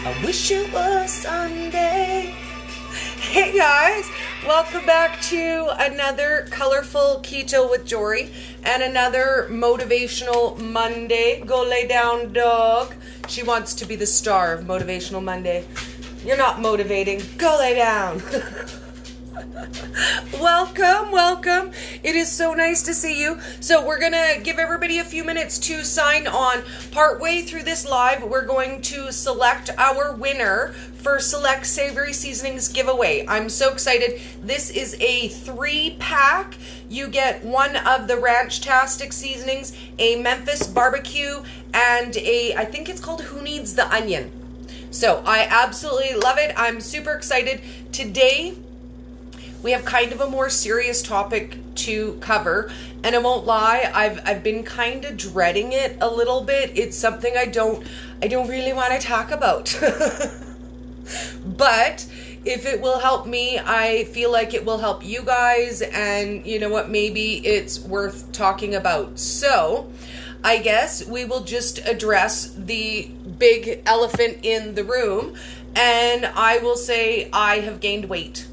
I wish it was Sunday. Hey guys, welcome back to another Colorful Keto with Dori and another Motivational Monday. Go lay down, dog. She wants to be the star of Motivational Monday. You're not motivating. Go lay down. Welcome. It is so nice to see you. So we're going to give everybody a few minutes to sign on. Partway through this live, we're going to select our winner for Select Savory Seasonings giveaway. I'm so excited. This is a 3-pack. You get one of the Ranch-tastic seasonings, a Memphis barbecue, and I think it's called Who Needs the Onion. So I absolutely love it. I'm super excited. Today, we have kind of a more serious topic to cover, and I won't lie, I've been kind of dreading it a little bit. It's something I don't really want to talk about. But if it will help me, I feel like it will help you guys, and you know what, maybe it's worth talking about. So I guess we will just address the big elephant in the room, and I will say I have gained weight.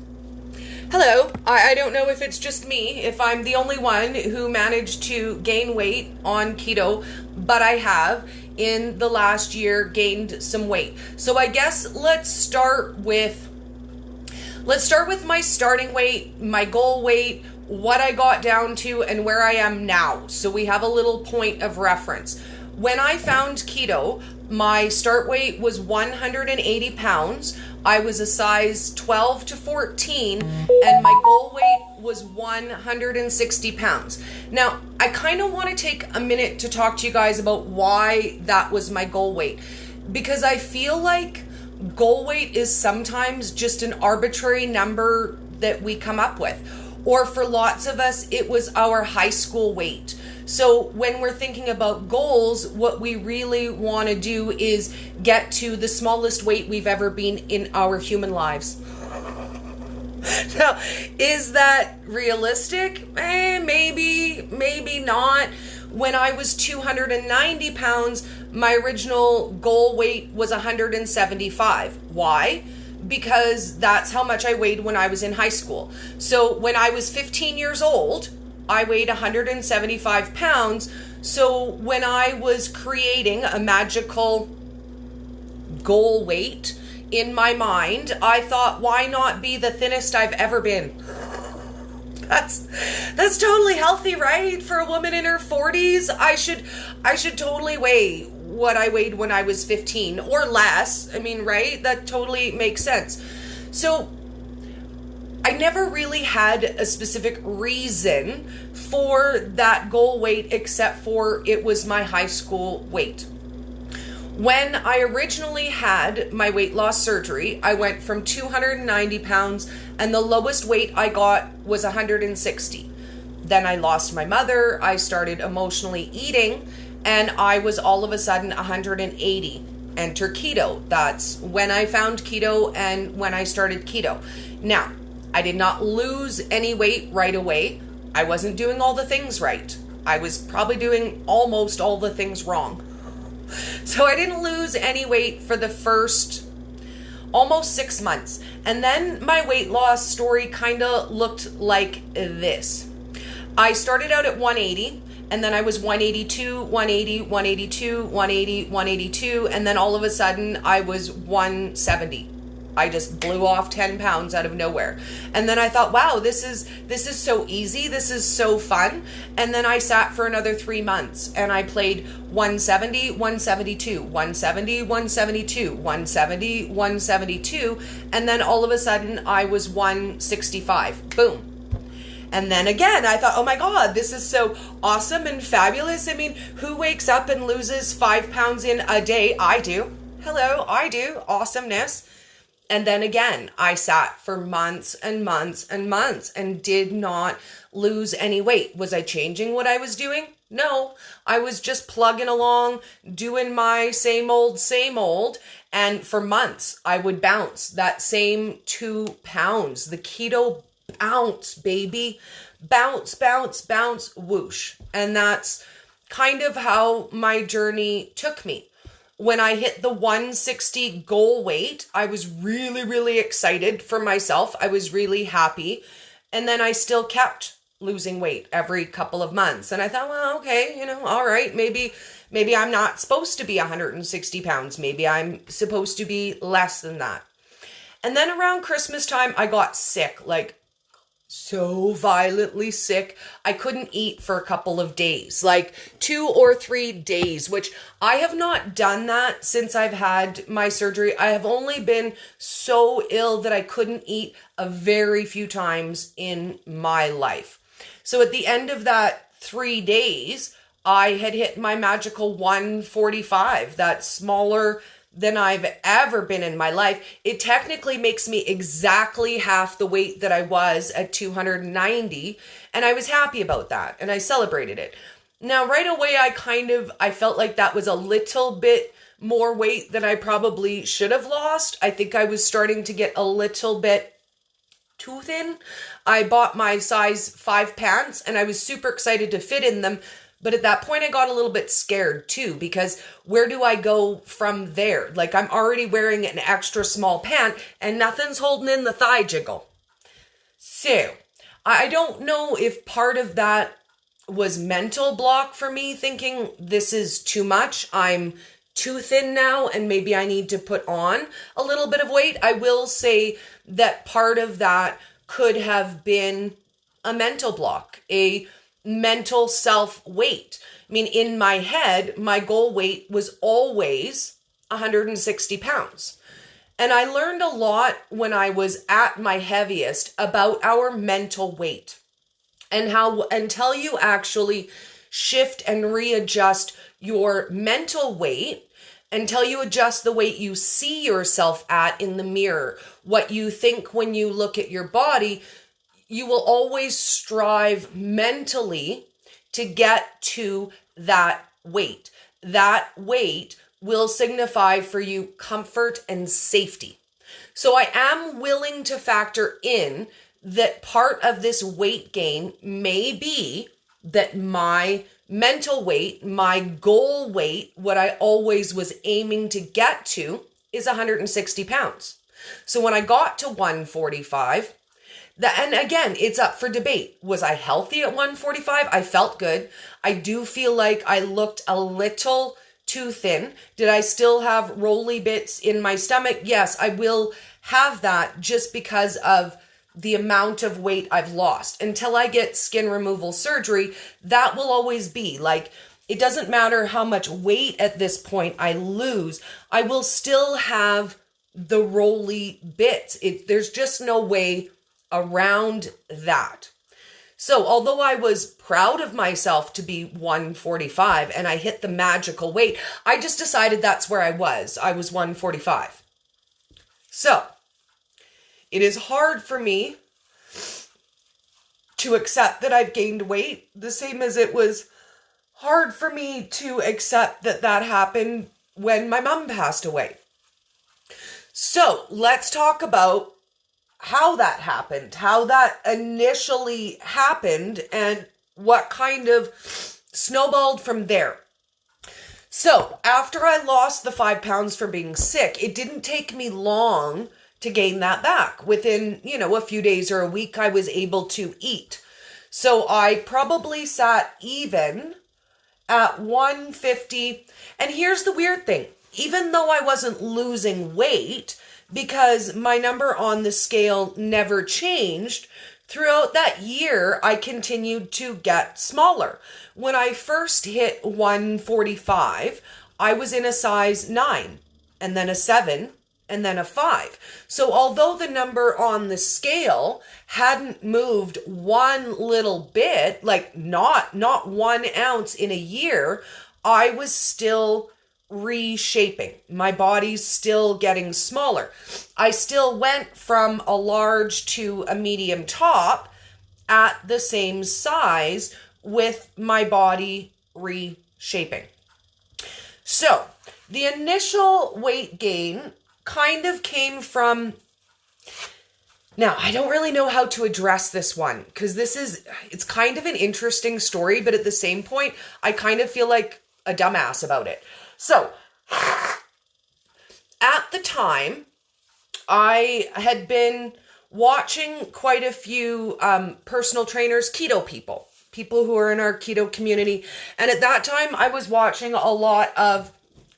Hello, I don't know if it's just me, if I'm the only one who managed to gain weight on keto, but I have in the last year gained some weight. So I guess let's start with my starting weight, my goal weight, what I got down to, and where I am now. So we have a little point of reference. When I found keto, my start weight was 180 pounds. I was a size 12 to 14, and my goal weight was 160 pounds. Now, I kind of want to take a minute to talk to you guys about why that was my goal weight, because I feel like goal weight is sometimes just an arbitrary number that we come up with. Or for lots of us, it was our high school weight. So when we're thinking about goals, what we really want to do is get to the smallest weight we've ever been in our human lives. Now, is that realistic? Maybe not. When I was 290 pounds, my original goal weight was 175. Why? Because that's how much I weighed when I was in high school. So when I was 15 years old, I weighed 175 pounds. So when I was creating a magical goal weight in my mind, I thought, why not be the thinnest I've ever been? That's totally healthy, right? For a woman in her 40s, I should totally weigh what I weighed when I was 15 or less. I mean, right? That totally makes sense. So I never really had a specific reason for that goal weight except for it was my high school weight. When I originally had my weight loss surgery, I went from 290 pounds and the lowest weight I got was 160. Then I lost my mother, I started emotionally eating, and I was all of a sudden 180. Enter keto. That's when I found keto and when I started keto. Now, I did not lose any weight right away. I wasn't doing all the things right. I was probably doing almost all the things wrong. So I didn't lose any weight for the first almost 6 months. And then my weight loss story kind of looked like this. I started out at 180, and then I was 182, 180, 182, 180, 182, and then all of a sudden I was 170. I just blew off 10 pounds out of nowhere. And then I thought, wow, this is so easy. This is so fun. And then I sat for another 3 months and I played 170, 172, 170, 172, 170, 172. And then all of a sudden I was 165. Boom. And then again, I thought, oh my God, this is so awesome and fabulous. I mean, who wakes up and loses 5 pounds in a day? I do. Hello, I do. Awesomeness. And then again, I sat for months and months and months and did not lose any weight. Was I changing what I was doing? No, I was just plugging along, doing my same old. And for months, I would bounce that same 2 pounds. The keto bounce, baby. Bounce, whoosh. And that's kind of how my journey took me. When I hit the 160 goal weight, I was really, really excited for myself. I was really happy. And then I still kept losing weight every couple of months. And I thought, well, okay, all right, maybe I'm not supposed to be 160 pounds. Maybe I'm supposed to be less than that. And then around Christmas time, I got sick, like so violently sick. I couldn't eat for a couple of days, like 2 or 3 days, which I have not done that since I've had my surgery. I have only been so ill that I couldn't eat a very few times in my life. So at the end of that 3 days, I had hit my magical 145. That's smaller than I've ever been in my life. It technically makes me exactly half the weight that I was at 290, and I was happy about that, and I celebrated it. Now, right away, I felt like that was a little bit more weight than I probably should have lost. I think I was starting to get a little bit too thin. I bought my size 5 pants, and I was super excited to fit in them. But at that point, I got a little bit scared too, because where do I go from there? Like, I'm already wearing an extra small pant and nothing's holding in the thigh jiggle. So I don't know if part of that was mental block for me, thinking this is too much. I'm too thin now and maybe I need to put on a little bit of weight. I will say that part of that could have been a mental block, a mental self-weight. I mean, in my head, my goal weight was always 160 pounds. And I learned a lot when I was at my heaviest about our mental weight and how until you actually shift and readjust your mental weight, until you adjust the weight you see yourself at in the mirror, what you think when you look at your body, you will always strive mentally to get to that weight. That weight will signify for you comfort and safety. So I am willing to factor in that part of this weight gain may be that my mental weight, my goal weight, what I always was aiming to get to is 160 pounds. So when I got to 145, and again, it's up for debate. Was I healthy at 145? I felt good. I do feel like I looked a little too thin. Did I still have rolly bits in my stomach? Yes, I will have that just because of the amount of weight I've lost. Until I get skin removal surgery, that will always be. Like, it doesn't matter how much weight at this point I lose, I will still have the rolly bits. There's just no way around that. So although I was proud of myself to be 145 and I hit the magical weight, I just decided that's where I was. I was 145. So it is hard for me to accept that I've gained weight, the same as it was hard for me to accept that that happened when my mom passed away. So let's talk about how that happened, how that initially happened, and what kind of snowballed from there. So after I lost the 5 pounds from being sick, it didn't take me long to gain that back. Within, a few days or a week, I was able to eat. So I probably sat even at 150. And here's the weird thing. Even though I wasn't losing weight, because my number on the scale never changed, throughout that year, I continued to get smaller. When I first hit 145, I was in a size 9, and then a 7, and then a 5. So although the number on the scale hadn't moved one little bit, like not 1 ounce in a year, I was still reshaping. My body's still getting smaller. I still went from a large to a medium top at the same size with my body reshaping. So the initial weight gain kind of came from, now I don't really know how to address this one because it's kind of an interesting story, but at the same point, I kind of feel like a dumbass about it. So At the time, I had been watching quite a few personal trainers, keto people who are in our keto community. And at that time, I was watching a lot of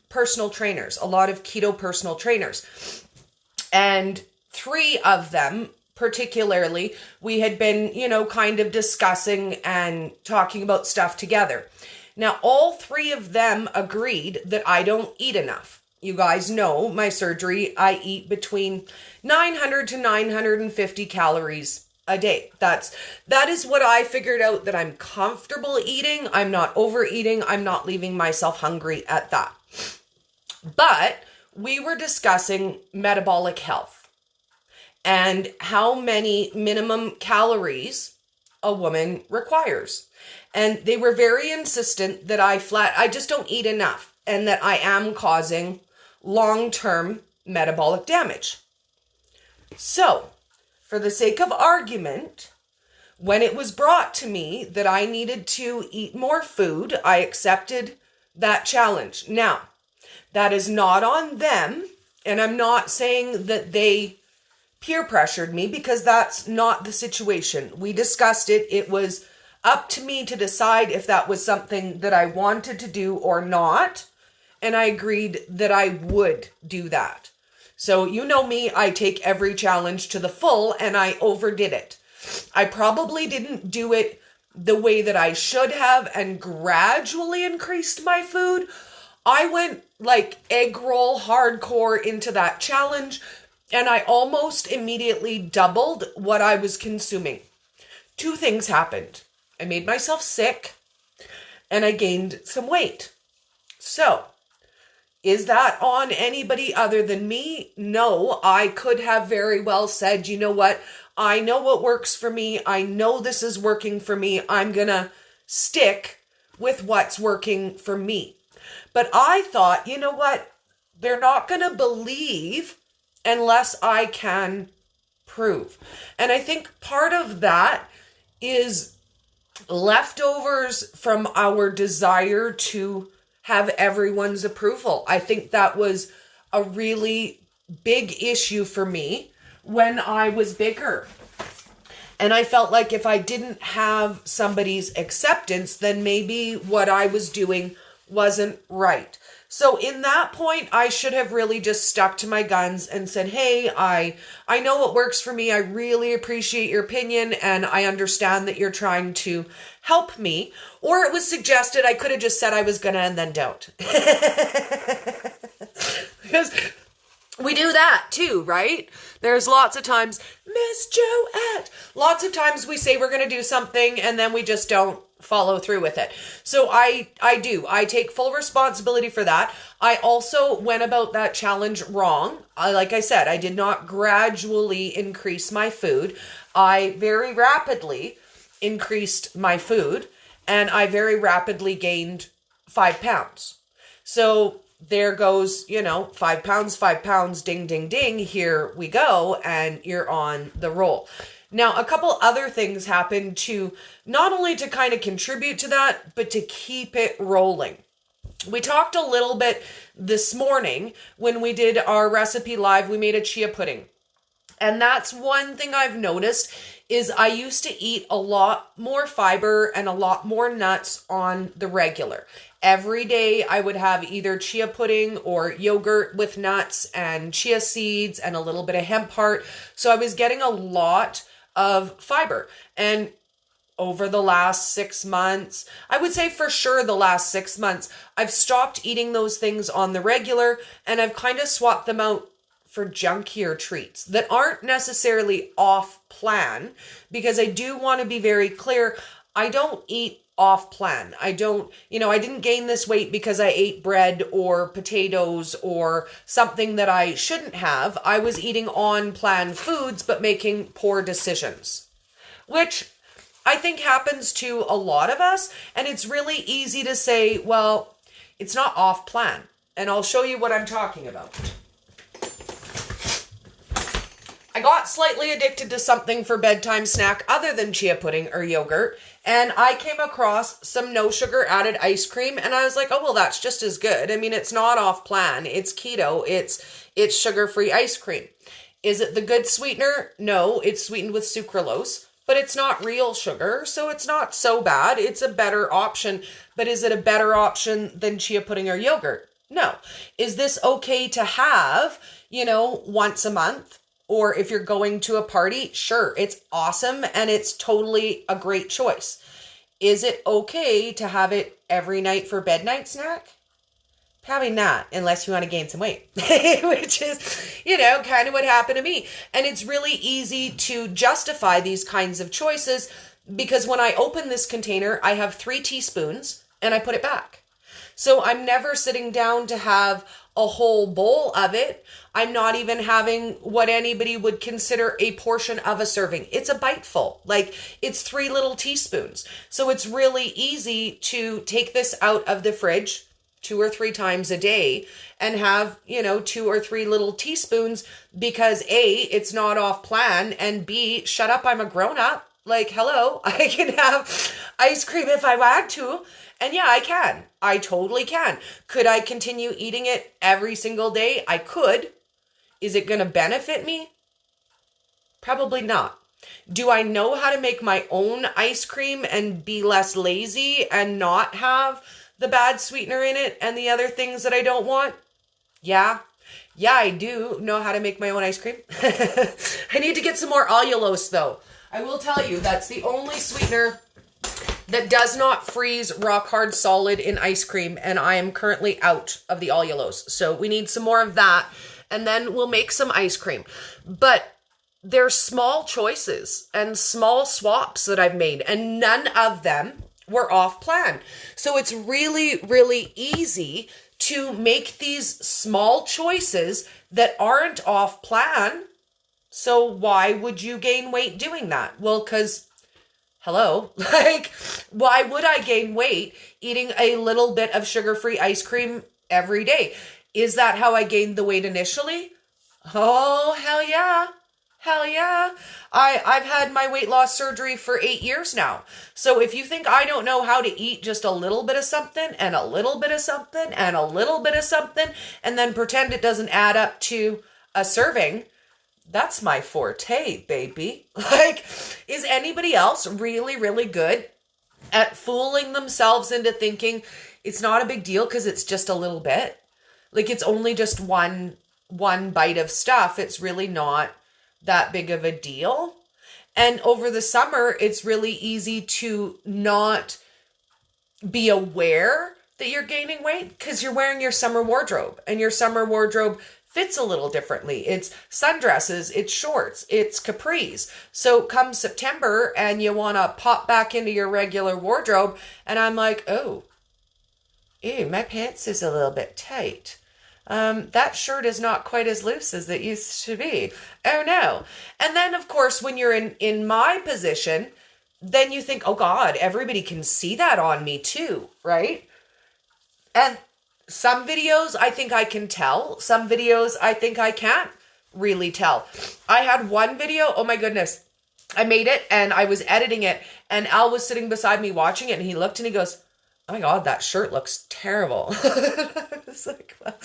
personal trainers, a lot of keto personal trainers. And 3 of them, particularly, we had been, kind of discussing and talking about stuff together. Now, all 3 of them agreed that I don't eat enough. You guys know my surgery, I eat between 900 to 950 calories a day. That is what I figured out that I'm comfortable eating. I'm not overeating. I'm not leaving myself hungry at that. But we were discussing metabolic health and how many minimum calories a woman requires. And they were very insistent that I just don't eat enough and that I am causing long-term metabolic damage. So, for the sake of argument, when it was brought to me that I needed to eat more food, I accepted that challenge. Now, that is not on them, and I'm not saying that they peer pressured me because that's not the situation. We discussed it. It was up to me to decide if that was something that I wanted to do or not. And I agreed that I would do that. So you know me, I take every challenge to the full and I overdid it. I probably didn't do it the way that I should have and gradually increased my food. I went like egg roll hardcore into that challenge and I almost immediately doubled what I was consuming. 2 things happened. I made myself sick and I gained some weight. So, is that on anybody other than me? No, I could have very well said, you know what? I know what works for me. I know this is working for me. I'm going to stick with what's working for me. But I thought, you know what? They're not going to believe unless I can prove. And I think part of that is leftovers from our desire to have everyone's approval. I think that was a really big issue for me when I was bigger. And I felt like if I didn't have somebody's acceptance, then maybe what I was doing wasn't right. So in that point, I should have really just stuck to my guns and said, hey, I know what works for me. I really appreciate your opinion and I understand that you're trying to help me. Or it was suggested I could have just said I was gonna and then don't. Because we do that too, right? There's lots of times, Miss Joette, lots of times we say we're gonna do something and then we just don't follow through with it. So I take full responsibility for that. I also went about that challenge wrong. Like I said, I did not gradually increase my food. I very rapidly increased my food and I very rapidly gained 5 pounds. So there goes, 5 pounds, ding, ding, ding. Here we go. And you're on the roll. Now, a couple other things happened to not only to kind of contribute to that, but to keep it rolling. We talked a little bit this morning when we did our recipe live. We made a chia pudding. And that's one thing I've noticed is I used to eat a lot more fiber and a lot more nuts on the regular. Every day I would have either chia pudding or yogurt with nuts and chia seeds and a little bit of hemp heart. So I was getting a lot of fiber. And over the last 6 months, I would say for sure the last 6 months, I've stopped eating those things on the regular and I've kind of swapped them out for junkier treats that aren't necessarily off plan, because I do want to be very clear. I don't eat off plan. I didn't gain this weight because I ate bread or potatoes or something that I shouldn't have. I was eating on plan foods, but making poor decisions, which I think happens to a lot of us. And it's really easy to say, well, it's not off plan. And I'll show you what I'm talking about. I got slightly addicted to something for bedtime snack other than chia pudding or yogurt, and I came across some no sugar added ice cream, and I was like, oh, well, that's just as good. I mean, it's not off plan. It's keto. It's sugar-free ice cream. Is it the good sweetener? No, it's sweetened with sucralose, but it's not real sugar, so it's not so bad. It's a better option, but is it a better option than chia pudding or yogurt? No. Is this okay to have, once a month? Or if you're going to a party, sure, it's awesome and it's totally a great choice. Is it okay to have it every night for bed night snack? Probably not, unless you want to gain some weight, which is, kind of what happened to me. And it's really easy to justify these kinds of choices because when I open this container, I have 3 teaspoons and I put it back. So I'm never sitting down to have a whole bowl of it. I'm not even having what anybody would consider a portion of a serving. It's a biteful, like it's 3 little teaspoons. So it's really easy to take this out of the fridge 2 or 3 times a day and have, 2 or 3 little teaspoons because A, it's not off plan, and B, shut up, I'm a grown up. Like, hello, I can have ice cream if I want to. And yeah, I can. I totally can. Could I continue eating it every single day? I could. Is it going to benefit me? Probably not. Do I know how to make my own ice cream and be less lazy and not have the bad sweetener in it and the other things that I don't want? Yeah. Yeah, I do know how to make my own ice cream. I need to get some more allulose though. I will tell you, that's the only sweetener that does not freeze rock hard solid in ice cream, and I am currently out of the allulose. So we need some more of that, and then we'll make some ice cream. But there's small choices and small swaps that I've made, and none of them were off plan. So it's really, really easy to make these small choices that aren't off plan. So why would you gain weight doing that? Well, because hello, why would I gain weight eating a little bit of sugar-free ice cream every day? Is that how I gained the weight initially? Oh, hell yeah. Hell yeah. I've had my weight loss surgery for 8 years now. So if you think I don't know how to eat just a little bit of something and a little bit of something and a little bit of something and then pretend it doesn't add up to a serving, that's my forte, baby. Is anybody else really, really good at fooling themselves into thinking it's not a big deal because it's just a little bit? Like it's only just one bite of stuff. It's really not that big of a deal. And over the summer, it's really easy to not be aware that you're gaining weight because you're wearing your summer wardrobe, and your summer wardrobe fits a little differently. It's sundresses, it's shorts, it's capris. So come September and you want to pop back into your regular wardrobe, and I'm like, oh, ew, my pants is a little bit tight. That shirt is not quite as loose as it used to be. Oh no. And then of course, when you're in my position, then you think, oh God, everybody can see that on me too, right? And some videos I think I can tell. Some videos I think I can't really tell. I had one video, oh my goodness. I made it and I was editing it, and Al was sitting beside me watching it, and he looked and he goes, oh my God, that shirt looks terrible. I was like, well,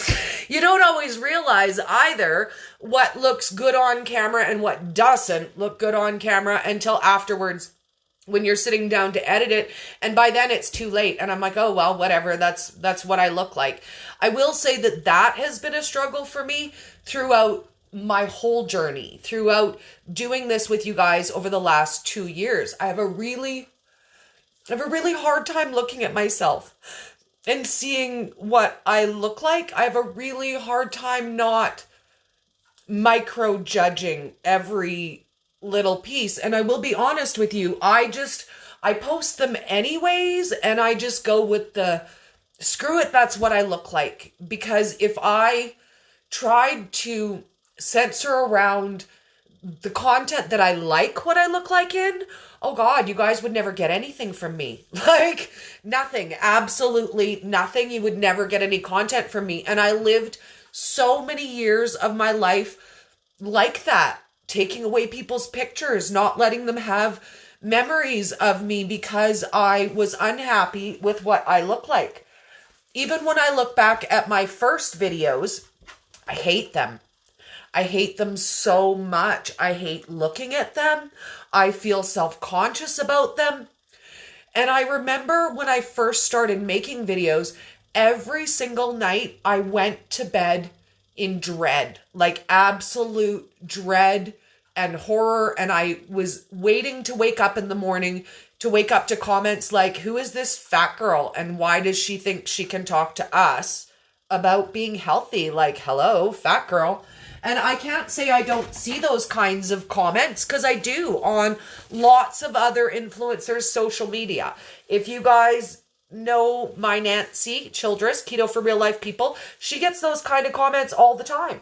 you don't always realize either what looks good on camera and what doesn't look good on camera until afterwards when you're sitting down to edit it. And by then it's too late. And I'm like, oh, well, whatever. That's what I look like. I will say that has been a struggle for me throughout my whole journey, throughout doing this with you guys over the last 2 years. I have a really hard time looking at myself and seeing what I look like. I have a really hard time not micro judging every little piece. And I will be honest with you, I post them anyways, and I just go with the screw it, that's what I look like. Because if I tried to censor around the content that I like what I look like in, oh God, you guys would never get anything from me. Like nothing, absolutely nothing. You would never get any content from me. And I lived so many years of my life like that. taking away people's pictures, not letting them have memories of me because I was unhappy with what I look like. Even when I look back at my first videos, I hate them. I hate them so much. I hate looking at them. I feel self-conscious about them. And I remember when I first started making videos, every single night I went to bed in dread, like absolute dread and horror. And I was waiting to wake up in the morning to wake up to comments like, who is this fat girl? And why does she think she can talk to us about being healthy? Like, hello, fat girl. And I can't say I don't see those kinds of comments, because I do on lots of other influencers' social media. If you guys know my Nancy Childress, Keto for Real Life People, she gets those kind of comments all the time.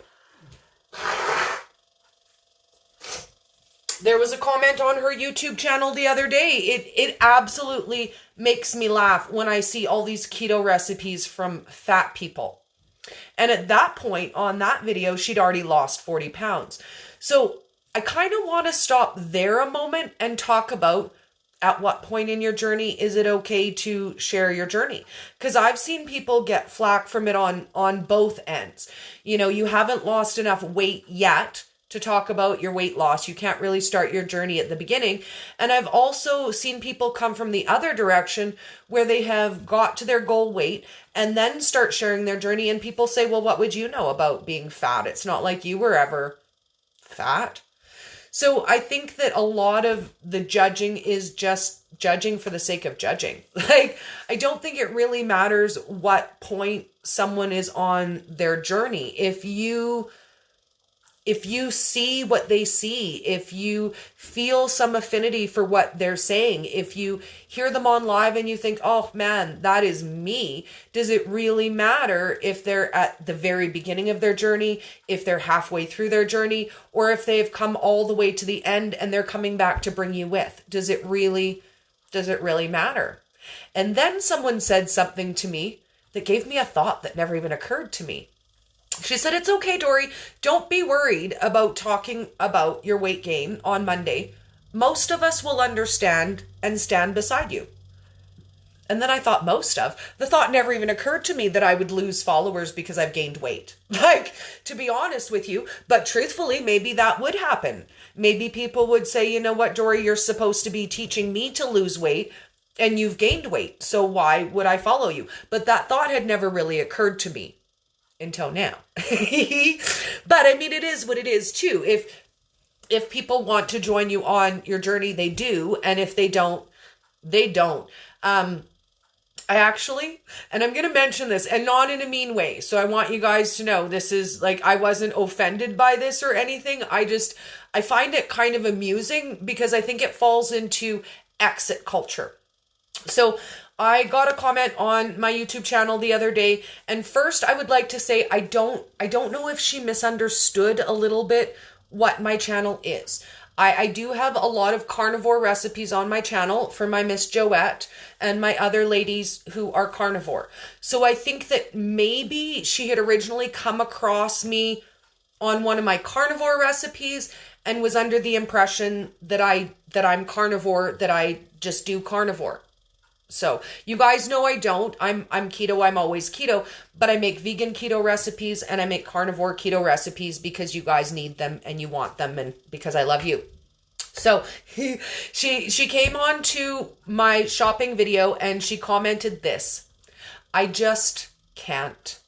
There was a comment on her YouTube channel the other day. It absolutely makes me laugh when I see all these keto recipes from fat people. And at that point on that video, she'd already lost 40 pounds. So I kind of want to stop there a moment and talk about at what point in your journey is it okay to share your journey? Because I've seen people get flack from it on both ends. You know, you haven't lost enough weight yet to talk about your weight loss. You can't really start your journey at the beginning. And I've also seen people come from the other direction where they have got to their goal weight and then start sharing their journey. And people say, well, what would you know about being fat? It's not like you were ever fat. So I think that a lot of the judging is just judging for the sake of judging. Like, I don't think it really matters what point someone is on their journey. If you see what they see, if you feel some affinity for what they're saying, if you hear them on live and you think, oh man, that is me, does it really matter if they're at the very beginning of their journey, if they're halfway through their journey, or if they've come all the way to the end and they're coming back to bring you with? Does it really matter? And then someone said something to me that gave me a thought that never even occurred to me. She said, it's okay, Dori. Don't be worried about talking about your weight gain on Monday. Most of us will understand and stand beside you. And then I thought the thought never even occurred to me that I would lose followers because I've gained weight. Like, to be honest with you, but truthfully, maybe that would happen. Maybe people would say, you know what, Dori, you're supposed to be teaching me to lose weight and you've gained weight. So why would I follow you? But that thought had never really occurred to me until now. But I mean, it is what it is too. If people want to join you on your journey, they do. And if they don't, they don't. I actually, and I'm going to mention this, and not in a mean way. So I want you guys to know this is like, I wasn't offended by this or anything. I find it kind of amusing because I think it falls into exit culture. So I got a comment on my YouTube channel the other day, and first I would like to say I don't know if she misunderstood a little bit what my channel is. I do have a lot of carnivore recipes on my channel for my Miss Joette and my other ladies who are carnivore. So I think that maybe she had originally come across me on one of my carnivore recipes and was under the impression that I'm carnivore, that I just do carnivore. So you guys know I don't. I'm keto. I'm always keto, but I make vegan keto recipes and I make carnivore keto recipes because you guys need them and you want them and because I love you. So she came on to my shopping video and she commented this: I just can't.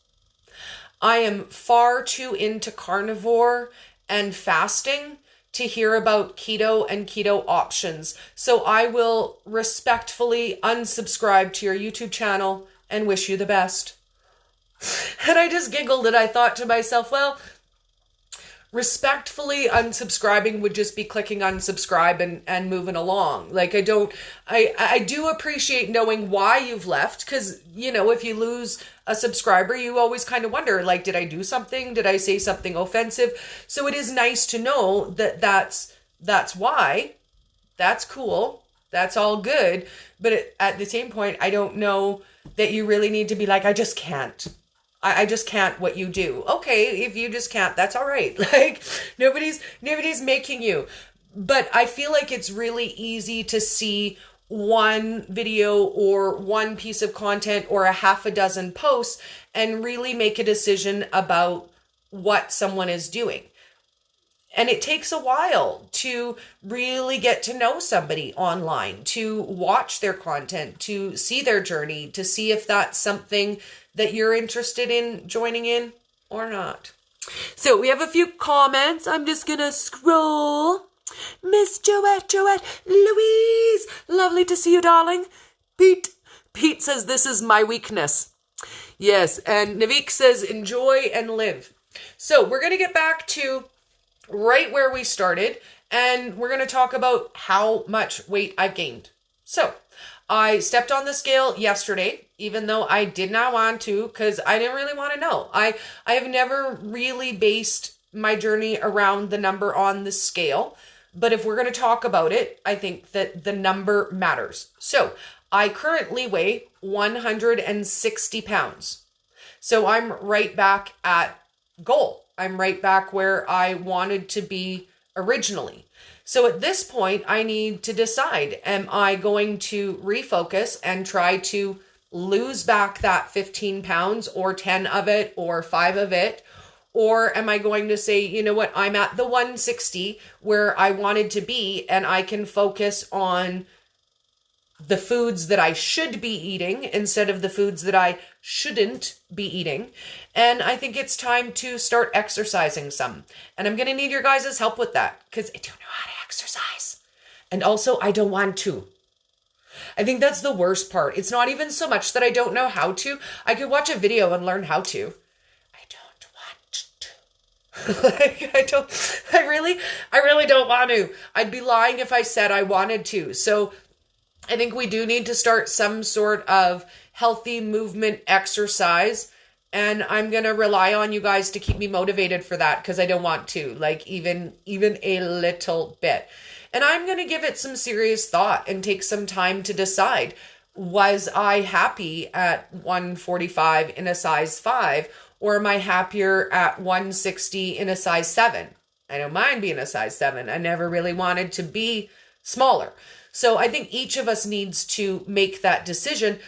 I am far too into carnivore and fasting to hear about keto and keto options. So I will respectfully unsubscribe to your YouTube channel and wish you the best. And I just giggled and I thought to myself, well, respectfully unsubscribing would just be clicking unsubscribe and moving along. Like, I do appreciate knowing why you've left, because, you know, if you lose a subscriber, you always kind of wonder, like, did I do something? Did I say something offensive? So it is nice to know that that's why. That's cool. That's all good. But at the same point, I don't know that you really need to be like, I just can't. I just can't what you do. Okay, if you just can't, that's all right. Like nobody's making you. But I feel like it's really easy to see one video or one piece of content or a half a dozen posts and really make a decision about what someone is doing. And it takes a while to really get to know somebody online, to watch their content, to see their journey, to see if that's something that you're interested in joining in or not. So we have a few comments. I'm just going to scroll. Miss Joette, Louise, lovely to see you, darling. Pete says, this is my weakness. Yes, and Navik says, enjoy and live. So we're going to get back to right where we started, and we're going to talk about how much weight I've gained. So I stepped on the scale yesterday, even though I did not want to, because I didn't really want to know. I have never really based my journey around the number on the scale. But if we're going to talk about it, I think that the number matters. So I currently weigh 160 pounds. So I'm right back at goal. I'm right back where I wanted to be originally. So at this point, I need to decide, am I going to refocus and try to lose back that 15 pounds or 10 of it or 5 of it? Or am I going to say, you know what, I'm at the 160 where I wanted to be, and I can focus on the foods that I should be eating instead of the foods that I shouldn't be eating. And I think it's time to start exercising some. And I'm going to need your guys' help with that because I don't know how to exercise. And also, I don't want to. I think that's the worst part. It's not even so much that I don't know how to. I could watch a video and learn how to. Like I really don't want to. I'd be lying if I said I wanted to. So I think we do need to start some sort of healthy movement exercise. And I'm going to rely on you guys to keep me motivated for that because I don't want to, like even a little bit. And I'm going to give it some serious thought and take some time to decide, was I happy at 145 in a size 5? Or am I happier at 160 in a size 7? I don't mind being a size 7. I never really wanted to be smaller. So I think each of us needs to make that decision.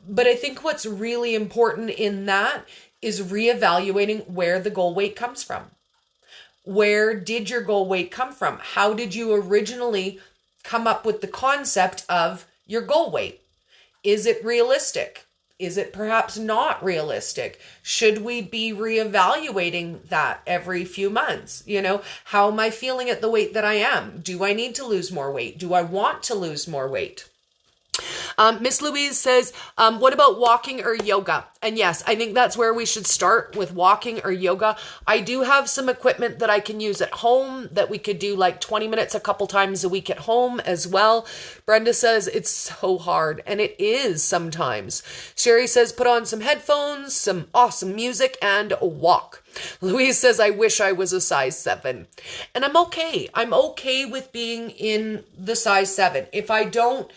But I think what's really important in that is reevaluating where the goal weight comes from. Where did your goal weight come from? How did you originally come up with the concept of your goal weight? Is it realistic? Is it perhaps not realistic? Should we be reevaluating that every few months? You know, how am I feeling at the weight that I am? Do I need to lose more weight? Do I want to lose more weight? Miss Louise says, what about walking or yoga? And yes, I think that's where we should start with walking or yoga. I do have some equipment that I can use at home that we could do like 20 minutes a couple times a week at home as well. Brenda says it's so hard, and it is sometimes. Sherry says put on some headphones, some awesome music, and walk. Louise says, I wish I was a size 7. And I'm okay. I'm okay with being in the size 7. If I don't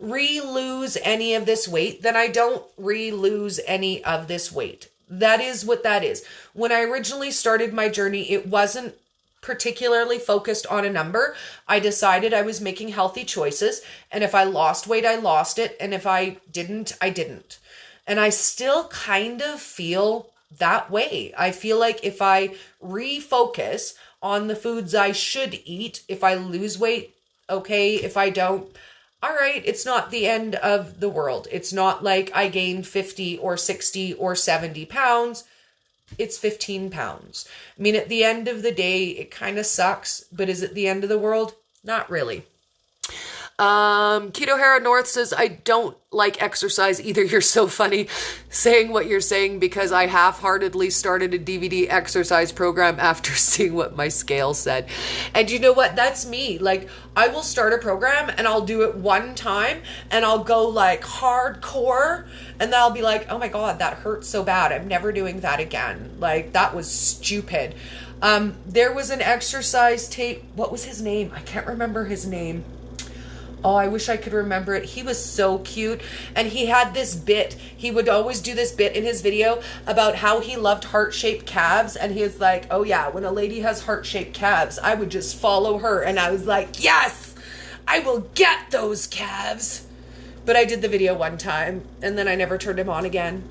re-lose any of this weight, then I don't re-lose any of this weight. That is what that is. When I originally started my journey, it wasn't particularly focused on a number. I decided I was making healthy choices, and if I lost weight, I lost it, and if I didn't, I didn't. And I still kind of feel that way. I feel like if I refocus on the foods I should eat, if I lose weight, okay. If I don't, all right, it's not the end of the world. It's not like I gained 50 or 60 or 70 pounds. It's 15 pounds. I mean, at the end of the day, it kind of sucks, but is it the end of the world? Not really. Keto Hera North says, I don't like exercise either. You're so funny saying what you're saying because I half-heartedly started a DVD exercise program after seeing what my scale said. And you know what? That's me. Like, I will start a program and I'll do it one time and I'll go like hardcore and then I'll be like, oh my God, that hurts so bad. I'm never doing that again. Like, that was stupid. There was an exercise tape. What was his name? I can't remember his name. Oh, I wish I could remember it. He was so cute. And he had this bit. He would always do this bit in his video about how he loved heart-shaped calves. And he was like, oh yeah, when a lady has heart-shaped calves, I would just follow her. And I was like, yes, I will get those calves. But I did the video one time and then I never turned him on again.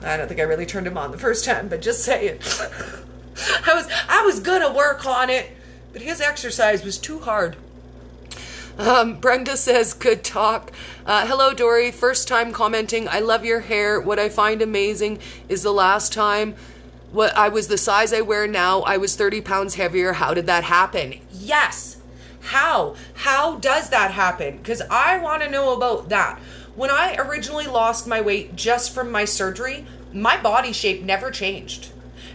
I don't think I really turned him on the first time, but just saying. I was gonna work on it, but his exercise was too hard. Brenda says, good talk. Hello, Dory. First time commenting. I love your hair. What I find amazing is the last time I was the size I wear now, I was 30 pounds heavier. How did that happen? Yes. How? How does that happen? Because I want to know about that. When I originally lost my weight just from my surgery, my body shape never changed.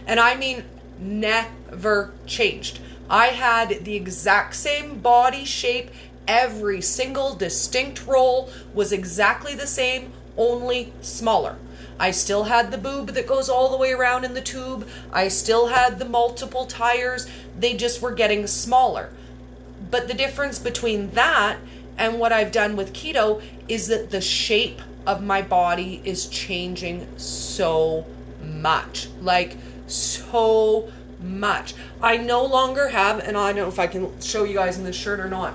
And I mean, never changed. I had the exact same body shape. Every single distinct roll was exactly the same, only smaller. I still had the boob that goes all the way around in the tube. I still had the multiple tires. They just were getting smaller. But the difference between that and what I've done with keto is that the shape of my body is changing so much. Like, so much. I no longer have, and I don't know if I can show you guys in this shirt or not,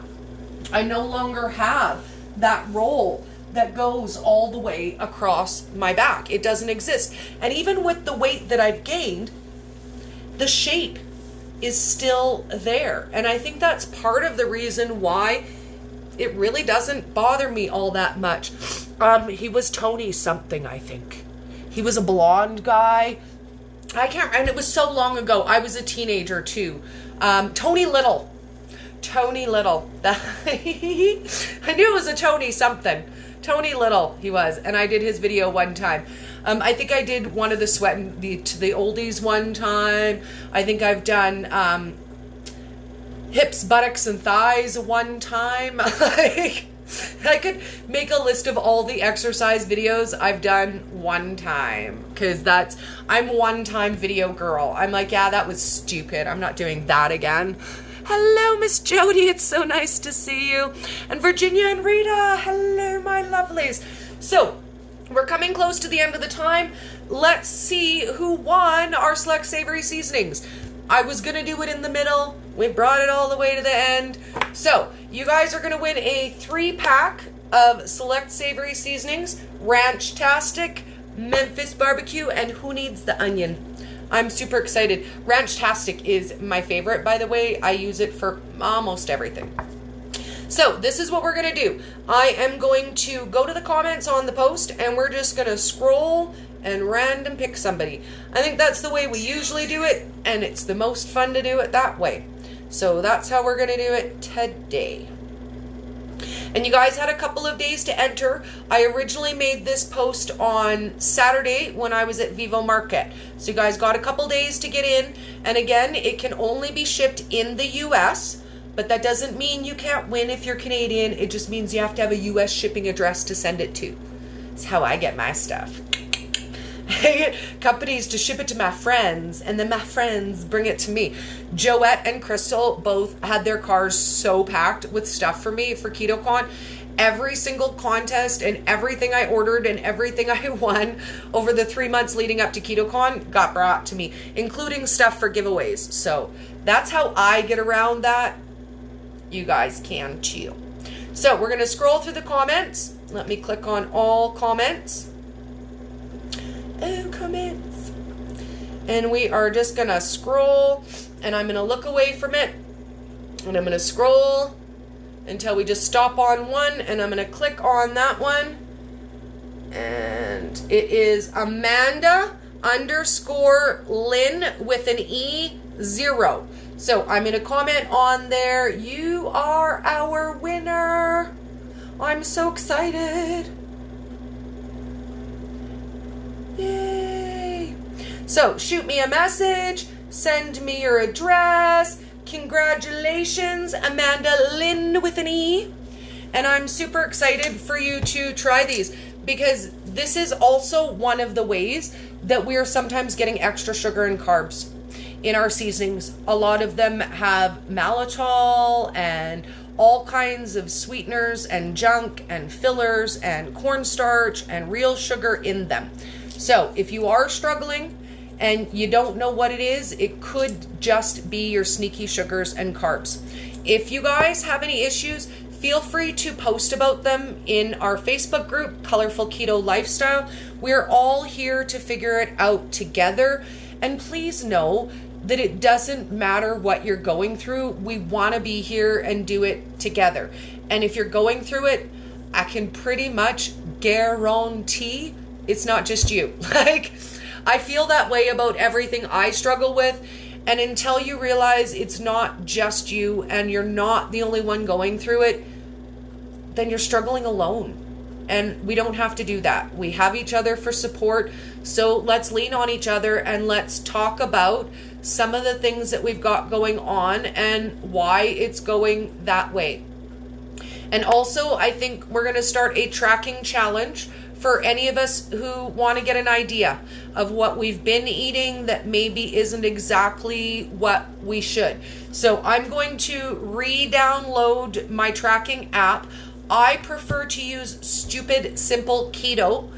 I no longer have that roll that goes all the way across my back. It doesn't exist. And even with the weight that I've gained, the shape is still there. And I think that's part of the reason why it really doesn't bother me all that much. He was Tony something, I think. He was a blonde guy. I can't, and it was so long ago. I was a teenager too. Tony Little. Tony Little. I knew it was a Tony something. Tony Little, he was. And I did his video one time. I think I did one of the to the oldies one time. I think I've done hips, buttocks, and thighs one time. Like, I could make a list of all the exercise videos I've done one time. Because I'm one-time video girl. I'm like, yeah, that was stupid. I'm not doing that again. Hello, Miss Jody. It's so nice to see you. And Virginia and Rita. Hello, my lovelies. So, we're coming close to the end of the time. Let's see who won our Select Savory Seasonings. I was going to do it in the middle. We brought it all the way to the end. So, you guys are going to win a 3-pack of Select Savory Seasonings, Ranch-tastic, Memphis Barbecue, and Who Needs the Onion? I'm super excited. Ranch-tastic is my favorite, by the way. I use it for almost everything. So, this is what we're going to do. I am going to go to the comments on the post, and we're just going to scroll and random pick somebody. I think that's the way we usually do it, and it's the most fun to do it that way. So, that's how we're going to do it today. And you guys had a couple of days to enter. I originally made this post on Saturday when I was at Vivo Market. So you guys got a couple days to get in. And again, it can only be shipped in the US. But that doesn't mean you can't win if you're Canadian. It just means you have to have a US shipping address to send it to. That's how I get my stuff. I get companies to ship it to my friends, and then my friends bring it to me. Joette and Crystal both had their cars so packed with stuff for me for KetoCon. Every single contest and everything I ordered and everything I won over the 3 months leading up to KetoCon got brought to me, including stuff for giveaways. So that's how I get around that. You guys can too. So we're going to scroll through the comments. Let me click on all comments. Oh, comments. And we are just going to scroll, and I'm going to look away from it, and I'm going to scroll until we just stop on one, and I'm going to click on that one, and it is Amanda_Lynn with an E0. So I'm going to comment on there. You are our winner. I'm so excited. Yay! So shoot me a message, send me your address. Congratulations, Amanda Lynn with an E. And I'm super excited for you to try these, because this is also one of the ways that we are sometimes getting extra sugar and carbs in our seasonings. A lot of them have maltitol and all kinds of sweeteners and junk and fillers and cornstarch and real sugar in them. So if you are struggling and you don't know what it is, it could just be your sneaky sugars and carbs. If you guys have any issues, feel free to post about them in our Facebook group, Colorful Keto Lifestyle. We're all here to figure it out together. And please know that it doesn't matter what you're going through. We want to be here and do it together. And if you're going through it, I can pretty much guarantee it's not just you. Like, I feel that way about everything I struggle with. And until you realize it's not just you and you're not the only one going through it, then you're struggling alone. And we don't have to do that. We have each other for support. So let's lean on each other and let's talk about some of the things that we've got going on and why it's going that way. And also, I think we're going to start a tracking challenge for any of us who want to get an idea of what we've been eating that maybe isn't exactly what we should. So I'm going to re-download my tracking app. I prefer to use Stupid Simple Keto.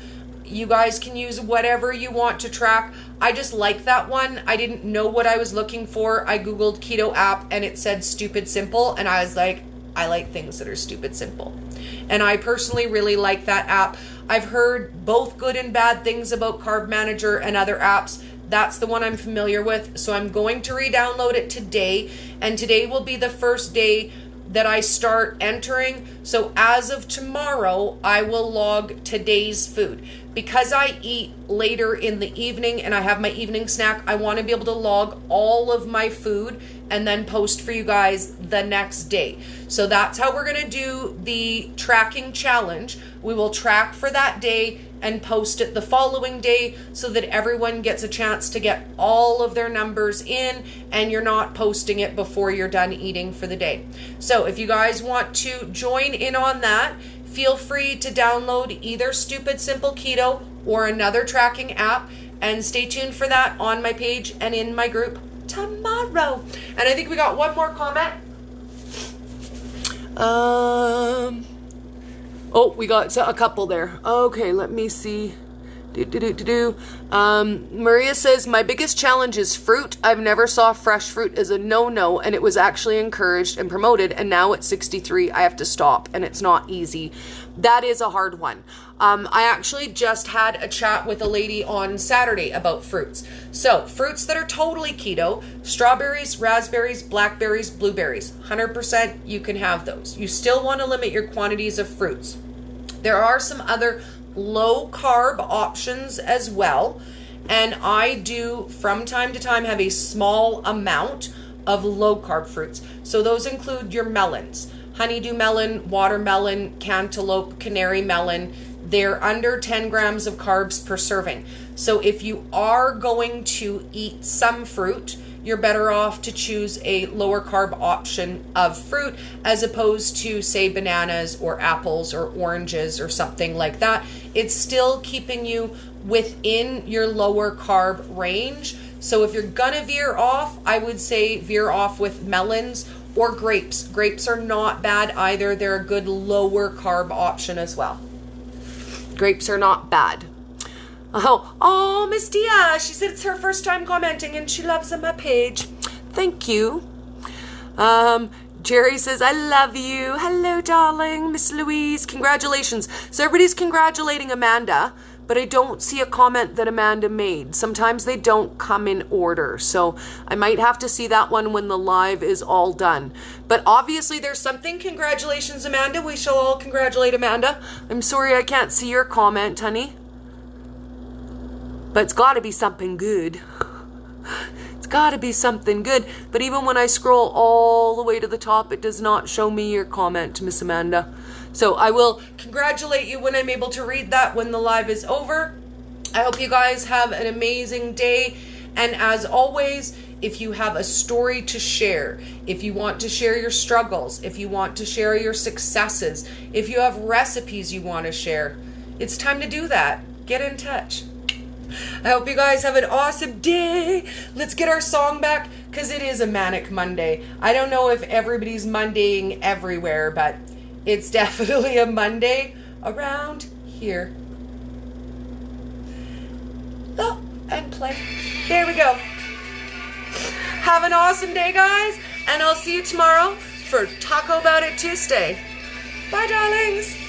You guys can use whatever you want to track. I just like that one. I didn't know what I was looking for. I Googled keto app and it said Stupid Simple, and I was like, I like things that are stupid simple. And I personally really like that app. I've heard both good and bad things about Carb Manager and other apps. That's the one I'm familiar with. So I'm going to re-download it today. And today will be the first day that I start entering. So as of tomorrow, I will log today's food. Because I eat later in the evening and I have my evening snack, I want to be able to log all of my food and then post for you guys the next day. So that's how we're going to do the tracking challenge. We will track for that day and post it the following day so that everyone gets a chance to get all of their numbers in and you're not posting it before you're done eating for the day. So if you guys want to join in on that, feel free to download either Stupid Simple Keto or another tracking app, and stay tuned for that on my page and in my group tomorrow. And I think we got one more comment. Oh, we got a couple there. Okay, let me see. Maria says, my biggest challenge is fruit. I've never saw fresh fruit as a no-no, and it was actually encouraged and promoted, and now at 63 I have to stop, and it's not easy. That is a hard one. I actually just had a chat with a lady on Saturday about fruits. So fruits that are totally keto: strawberries, raspberries, blackberries, blueberries, 100% you can have those. You still want to limit your quantities of fruits. There are some other low carb options as well, and I do from time to time have a small amount of low carb fruits. So those include your melons, honeydew melon, watermelon, cantaloupe, canary melon. They're under 10 grams of carbs per serving. So if you are going to eat some fruit, you're better off to choose a lower carb option of fruit as opposed to, say, bananas or apples or oranges or something like that. It's still keeping you within your lower carb range. So if you're gonna veer off, I would say veer off with melons or grapes. Grapes are not bad either. They're a good lower carb option as well. Grapes are not bad. Oh, Miss Dia, she said it's her first time commenting and she loves my page. Thank you. Jerry says, I love you. Hello, darling. Miss Louise, congratulations. So everybody's congratulating Amanda, but I don't see a comment that Amanda made. Sometimes they don't come in order, so I might have to see that one when the live is all done. But obviously there's something. Congratulations, Amanda. We shall all congratulate Amanda. I'm sorry I can't see your comment, honey. But it's got to be something good. It's got to be something good. But even when I scroll all the way to the top, it does not show me your comment, Miss Amanda. So I will congratulate you when I'm able to read that when the live is over. I hope you guys have an amazing day. And as always, if you have a story to share, if you want to share your struggles, if you want to share your successes, if you have recipes you want to share, it's time to do that. Get in touch. I hope you guys have an awesome day. Let's get our song back, because it is a manic Monday. I don't know if everybody's Mondaying everywhere, but it's definitely a Monday around here. Oh, and play. There we go. Have an awesome day, guys, and I'll see you tomorrow for Taco About It Tuesday. Bye, darlings.